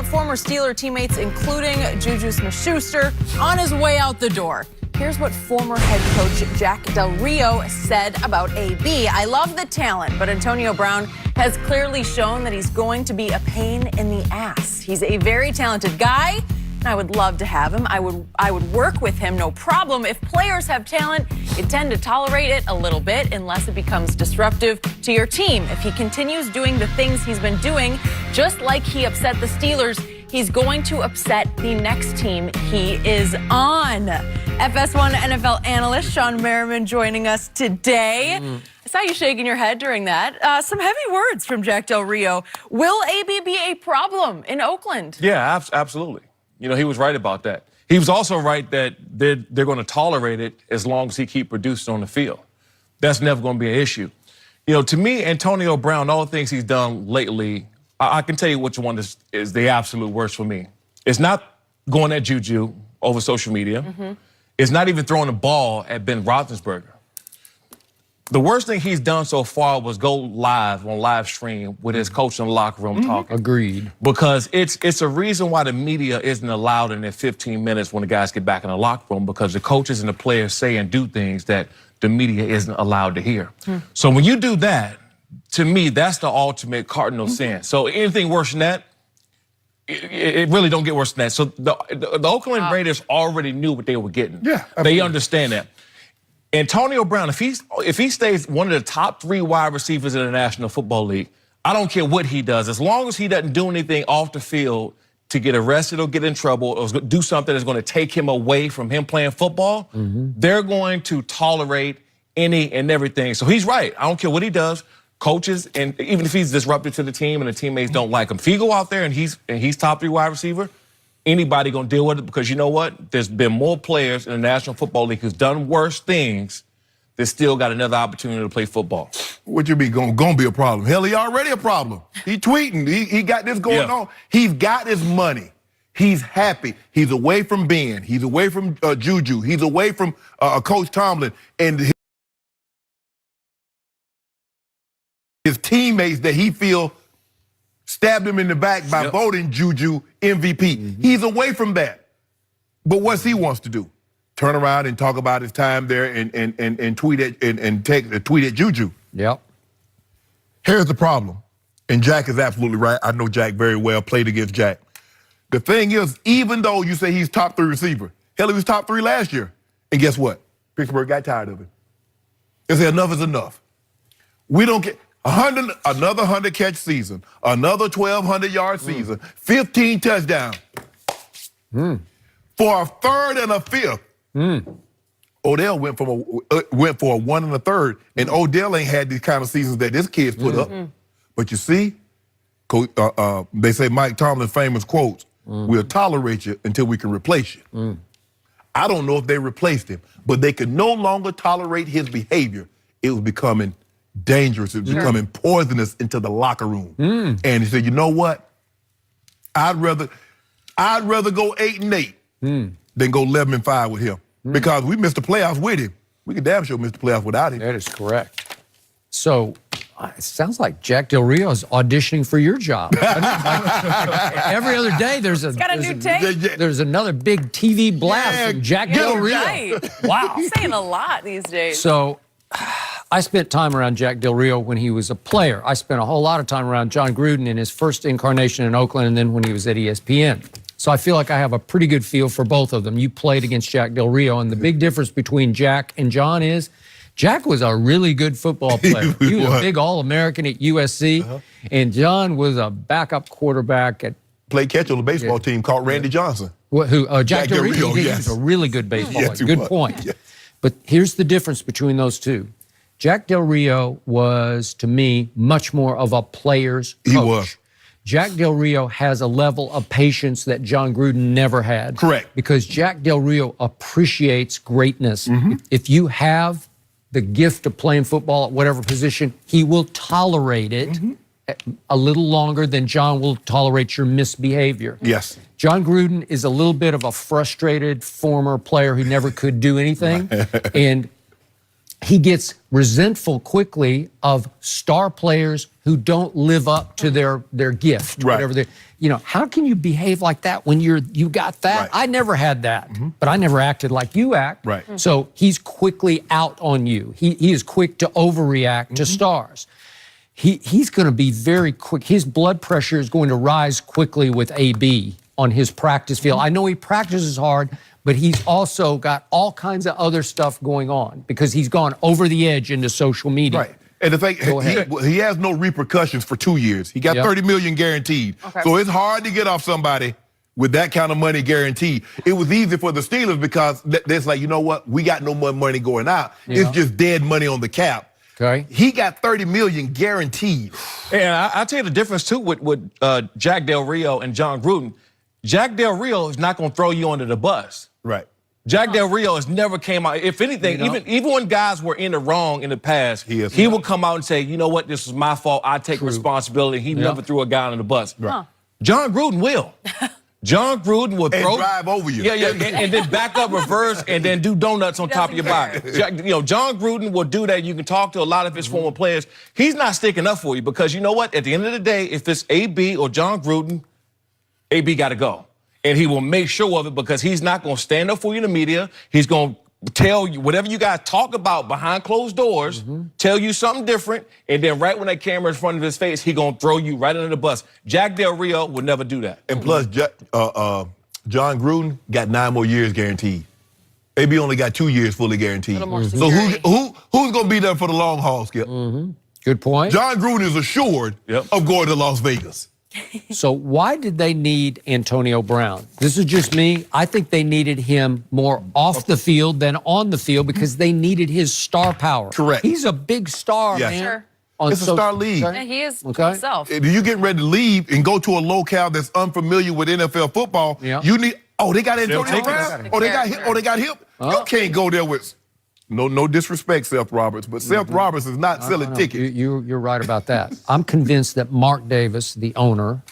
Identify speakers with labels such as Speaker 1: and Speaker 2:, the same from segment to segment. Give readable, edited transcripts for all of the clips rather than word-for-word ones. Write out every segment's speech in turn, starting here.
Speaker 1: Former Steeler teammates, including Juju Smith-Schuster, on his way out the door. Here's what former head coach Jack Del Rio said about AB. I love the talent, but Antonio Brown has clearly shown that he's going to be a pain in the ass. He's a very talented guy, and I would love to have him. I would work with him, no problem. If players have talent, you tend to tolerate it a little bit unless it becomes disruptive to your team. If he continues doing the things he's been doing, just like he upset the Steelers, he's going to upset the next team he is on. FS1 NFL analyst Shawne Merriman joining us today. I saw you shaking your head during that. Some heavy words from Jack Del Rio. Will AB be a problem in Oakland?
Speaker 2: Yeah, absolutely. You know, he was right about that. He was also right that they're going to tolerate it as long as he keeps producing on the field. That's never going to be an issue. You know, to me, Antonio Brown, all the things he's done lately, I can tell you which one is the absolute worst for me. It's not going at Juju over social media. It's not even throwing the ball at Ben Roethlisberger. The worst thing he's done so far was go live on live stream with his coach in the locker room talking.
Speaker 3: Agreed.
Speaker 2: Because it's a reason why the media isn't allowed in their 15 minutes when the guys get back in the locker room, because the coaches and the players say and do things that the media isn't allowed to hear. So when you do that, to me, that's the ultimate cardinal sin. So anything worse than that, it really don't get worse than that. So the Oakland Raiders already knew what they were getting.
Speaker 4: Yeah, absolutely.
Speaker 2: They understand that. Antonio Brown, if he stays one of the top 3 wide receivers in the National Football League, I don't care what he does. As long as he doesn't do anything off the field to get arrested or get in trouble or do something that's going to take him away from him playing football, they're going to tolerate any and everything. So he's right. I don't care what he does. Coaches, and even if he's disruptive to the team and the teammates don't like him, if he go out there and he's top 3 wide receiver, anybody gonna deal with it, because you know what? There's been more players in the National Football League who's done worse things that still got another opportunity to play football.
Speaker 4: What you be gonna be a problem? Hell, he already a problem. He tweeting. He got this going on. He's got his money. He's happy. He's away from Ben. He's away from Juju. He's away from Coach Tomlin and his teammates that he feel stabbed him in the back by voting Juju MVP. He's away from that. But he wants to do? Turn around and talk about his time there and tweet at tweet at Juju.
Speaker 3: Yep.
Speaker 4: Here's the problem, and Jack is absolutely right. I know Jack very well, played against Jack. The thing is, even though you say he's top 3 receiver, hell, he was top 3 last year. And guess what? Pittsburgh got tired of it. They said enough is enough. We don't get another 100-catch season, another 1,200-yard season, 15 touchdowns. For a third and a fifth. Odell went for a 1 and a third, and Odell ain't had these kind of seasons that this kid's put up. But you see, they say Mike Tomlin's famous quotes, we'll tolerate you until we can replace you. I don't know if they replaced him, but they could no longer tolerate his behavior. It was becoming dangerous. It was becoming poisonous into the locker room. And he said, you know what? I'd rather go 8-8 than go 11-5 with him. Because we missed the playoffs with him. We could damn sure miss the playoffs without him.
Speaker 3: That is correct. So it sounds like Jack Del Rio is auditioning for your job. Every other day there's another big TV blast from Jack Del Rio.
Speaker 1: Right.
Speaker 3: Wow.
Speaker 1: He's saying a lot these days.
Speaker 3: So I spent time around Jack Del Rio when he was a player. I spent a whole lot of time around John Gruden in his first incarnation in Oakland and then when he was at ESPN. So I feel like I have a pretty good feel for both of them. You played against Jack Del Rio, and the big difference between Jack and John is Jack was a really good football player. He was a big All-American at USC, and John was a backup quarterback at...
Speaker 4: Played catch on the baseball team called Randy Johnson.
Speaker 3: Jack Del Rio, he was a really good baseball player. Good point.
Speaker 4: Yes.
Speaker 3: But here's the difference between those two. Jack Del Rio was, to me, much more of a player's coach.
Speaker 4: He was.
Speaker 3: Jack Del Rio has a level of patience that John Gruden never had.
Speaker 4: Correct.
Speaker 3: Because Jack Del Rio appreciates greatness. If you have the gift of playing football at whatever position, he will tolerate it a little longer than John will tolerate your misbehavior.
Speaker 4: Yes.
Speaker 3: John Gruden is a little bit of a frustrated former player who never could do anything. And he gets resentful quickly of star players who don't live up to their gift,
Speaker 4: Right.
Speaker 3: whatever they, how can you behave like that when you got that?
Speaker 4: Right.
Speaker 3: I never had that, but I never acted like you act.
Speaker 4: Right.
Speaker 3: So he's quickly out on you. He is quick to overreact to stars. He's going to be very quick. His blood pressure is going to rise quickly with AB on his practice field. I know he practices hard, but he's also got all kinds of other stuff going on because he's gone over the edge into social media.
Speaker 4: Right. And the thing, he has no repercussions for 2 years. He got $30 million guaranteed.
Speaker 1: Okay.
Speaker 4: So it's hard to get off somebody with that kind of money guaranteed. It was easy for the Steelers because it's like, you know what? We got no more money going out. It's just dead money on the cap.
Speaker 3: Okay.
Speaker 4: He got $30 million guaranteed.
Speaker 2: And I'll tell you the difference, too, with Jack Del Rio and John Gruden. Jack Del Rio is not going to throw you under the bus.
Speaker 4: Right.
Speaker 2: Jack Del Rio has never came out. If anything, even when guys were in the wrong in the past, he would come out and say, you know what, this was my fault. I take responsibility. He never threw a guy under the bus.
Speaker 4: Right.
Speaker 2: John Gruden will. John Gruden will throw,
Speaker 4: drive over you.
Speaker 2: Yeah, and then back up, reverse, and then do donuts on top of your body. John Gruden will do that. You can talk to a lot of his former players. He's not sticking up for you because you know what? At the end of the day, if it's AB or John Gruden, AB got to go. And he will make sure of it because he's not going to stand up for you in the media. He's going to tell you whatever you guys talk about behind closed doors, tell you something different, and then right when that camera is in front of his face, he's going to throw you right under the bus. Jack Del Rio would never do that.
Speaker 4: And plus, John Gruden got 9 more years guaranteed. AB only got 2 years fully guaranteed. So who's going to be there for the long haul, Skip?
Speaker 3: Good point.
Speaker 4: John Gruden is assured of going to Las Vegas.
Speaker 3: So why did they need Antonio Brown? This is just me. I think they needed him more off the field than on the field because they needed his star power.
Speaker 4: Correct.
Speaker 3: He's a big star,
Speaker 4: Yes.
Speaker 3: man.
Speaker 1: Sure.
Speaker 4: It's a star league.
Speaker 1: Yeah, he is himself.
Speaker 4: If you getting ready to leave and go to a locale that's unfamiliar with NFL football, you need. Oh, they got Antonio Brown. Oh, they got him. Oh, they got him. You can't go there with. No disrespect, Seth Roberts, but Seth Roberts is not selling tickets.
Speaker 3: You're right about that. I'm convinced that Mark Davis, the owner,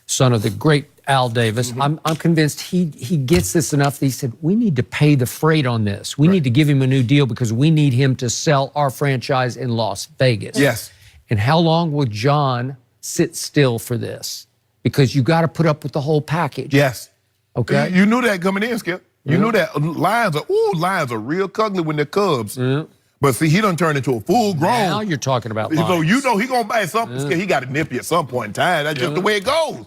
Speaker 3: son of the great Al Davis, I'm convinced he gets this enough that he said, we need to pay the freight on this. We need to give him a new deal because we need him to sell our franchise in Las Vegas.
Speaker 4: Yes.
Speaker 3: And how long will John sit still for this? Because you got to put up with the whole package.
Speaker 4: Yes.
Speaker 3: Okay.
Speaker 4: You knew that coming in, Skip. You knew that Lions are real cuddly when they're Cubs. But see, he done turned into a full grown.
Speaker 3: Now you're talking about Lions.
Speaker 4: So you know he gonna buy something. He got to nip you at some point in time. That's just the way it goes.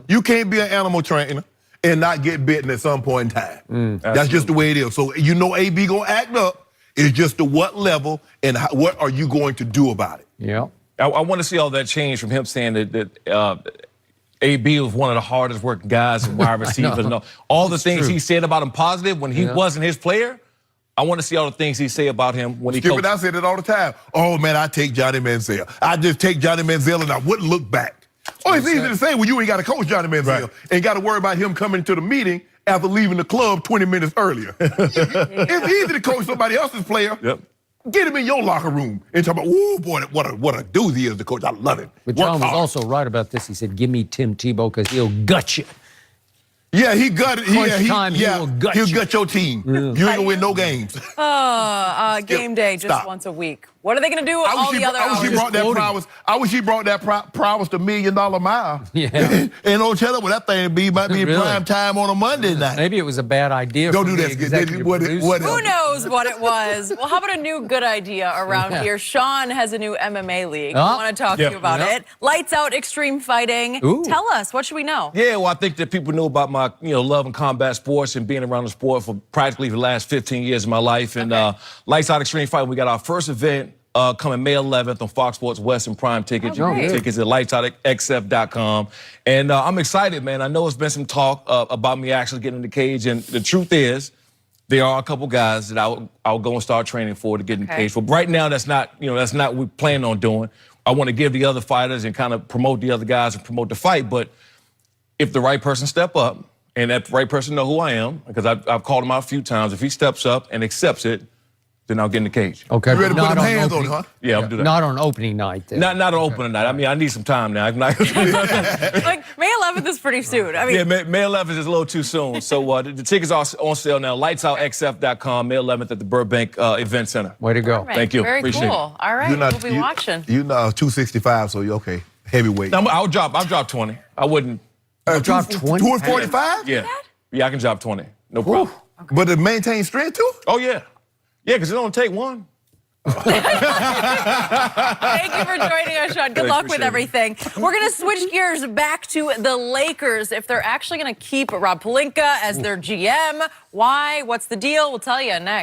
Speaker 4: You can't be an animal trainer and not get bitten at some point in time. That's just the way it is. So you know AB gonna act up. It's just to what level and what are you going to do about it?
Speaker 3: Yeah.
Speaker 2: I want to see all that change from him saying that AB was one of the hardest working guys in wide receivers. And all the things he said about him positive when he wasn't his player. I want to see all the things he say about him when he coached.
Speaker 4: I said it all the time. Oh, man, I take Johnny Manziel. I just take Johnny Manziel and I wouldn't look back. Oh, it's easy to say when you ain't got to coach Johnny Manziel and got to worry about him coming to the meeting after leaving the club 20 minutes earlier. It's easy to coach somebody else's player. Get him in your locker room and talk about, oh, boy, what a doozy he is the coach. I love it.
Speaker 3: But John was also right about this. He said, give me Tim Tebow because he'll gut you.
Speaker 4: Yeah, he gutted.
Speaker 3: He'll gut
Speaker 4: your team. You ain't gonna win no games.
Speaker 1: Game day just once a week. What are they going to do with all the other hours?
Speaker 4: I wish he brought that prowess to $1 Million Mile.
Speaker 3: Yeah.
Speaker 4: And don't tell him what that thing might be in prime time on a Monday night.
Speaker 3: Maybe it was a bad idea.
Speaker 4: Don't do that.
Speaker 1: Who knows what it was? Well, how about a new good idea around here? Shawne has a new MMA league. I want to talk to you about it. Lights Out Extreme Fighting. Tell us, what should we know?
Speaker 2: Yeah, well, I think that people knew about my love in combat sports and being around the sport for practically the last 15 years of my life. And Lights Out Extreme Fighting, we got our first event coming May 11th on Fox Sports Western Prime Tickets. Tickets at lightsoutxf.com. And I'm excited, man. I know it's been some talk about me actually getting in the cage. And the truth is, there are a couple guys that I'll go and start training for to get in the cage. But right now, that's not what we plan on doing. I want to give the other fighters and kind of promote the other guys and promote the fight. But if the right person step up and that right person know who I am, because I've called him out a few times, if he steps up and accepts it, then I'll get in the cage.
Speaker 3: Okay,
Speaker 4: You ready to
Speaker 3: but
Speaker 4: put
Speaker 3: not
Speaker 4: them
Speaker 3: on
Speaker 4: hands on
Speaker 3: opening,
Speaker 4: it, huh?
Speaker 2: Yeah, I'll do that.
Speaker 3: Not on opening night. Then.
Speaker 2: Not on opening night. I mean, I need some time now.
Speaker 1: Like May 11th is pretty soon. I mean,
Speaker 2: Yeah, May 11th is a little too soon. So the tickets are on sale now. LightsOutXF.com, May 11th at the Burbank Event Center.
Speaker 3: Way to go.
Speaker 1: perfect.
Speaker 2: Thank you.
Speaker 1: Very
Speaker 2: Appreciate
Speaker 1: cool. All right, we'll be watching.
Speaker 4: You're not 265, so you're okay. Heavyweight.
Speaker 2: Now, I'll drop 20. I wouldn't.
Speaker 3: Drop 20?
Speaker 4: 245?
Speaker 2: Yeah. Yeah, I can drop 20. No problem.
Speaker 4: But to maintain strength too?
Speaker 2: Oh, yeah. Yeah, because it don't take one.
Speaker 1: Thank you for joining us, Shawne. Good luck with everything. We're going to switch gears back to the Lakers. If they're actually going to keep Rob Pelinka as their GM, why? What's the deal? We'll tell you next.